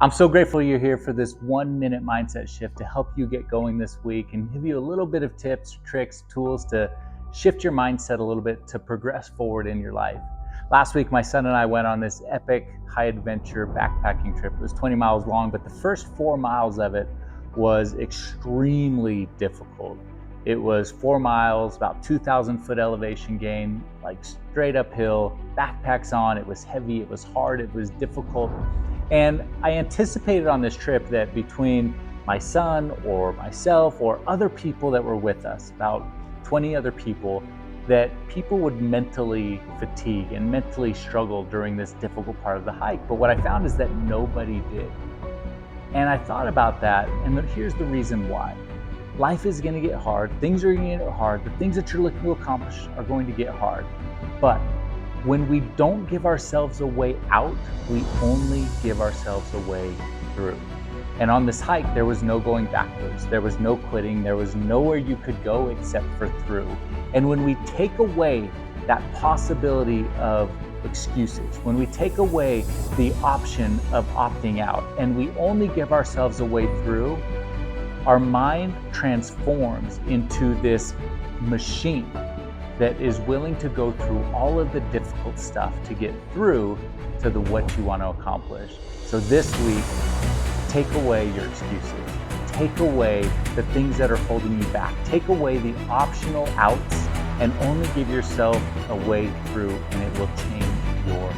I'm so grateful you're here for this 1 minute mindset shift to help you get going this week and give you a little bit of tips, tricks, tools to shift your mindset a little bit to progress forward in your life. Last week, my son and I went on this epic high adventure backpacking trip. It was 20 miles long, but the first 4 miles of it was extremely difficult. It was 4 miles, about 2,000 foot elevation gain, like straight uphill, backpacks on. It was heavy, it was hard, it was difficult. And I anticipated on this trip that between my son or myself or other people that were with us, about 20 other people, that people would mentally fatigue and mentally struggle during this difficult part of the hike. But what I found is that nobody did. And I thought about that, and here's the reason why. Life is going to get hard. Things are going to get hard. The things that you're looking to accomplish are going to get hard. But when we don't give ourselves a way out, we only give ourselves a way through. And on this hike, there was no going backwards. There was no quitting. There was nowhere you could go except for through. And when we take away that possibility of excuses, when we take away the option of opting out, and we only give ourselves a way through, our mind transforms into this machine that is willing to go through all of the difficult stuff to get through to the what you want to accomplish. So this week, take away your excuses. Take away the things that are holding you back. Take away the optional outs and only give yourself a way through, and it will change your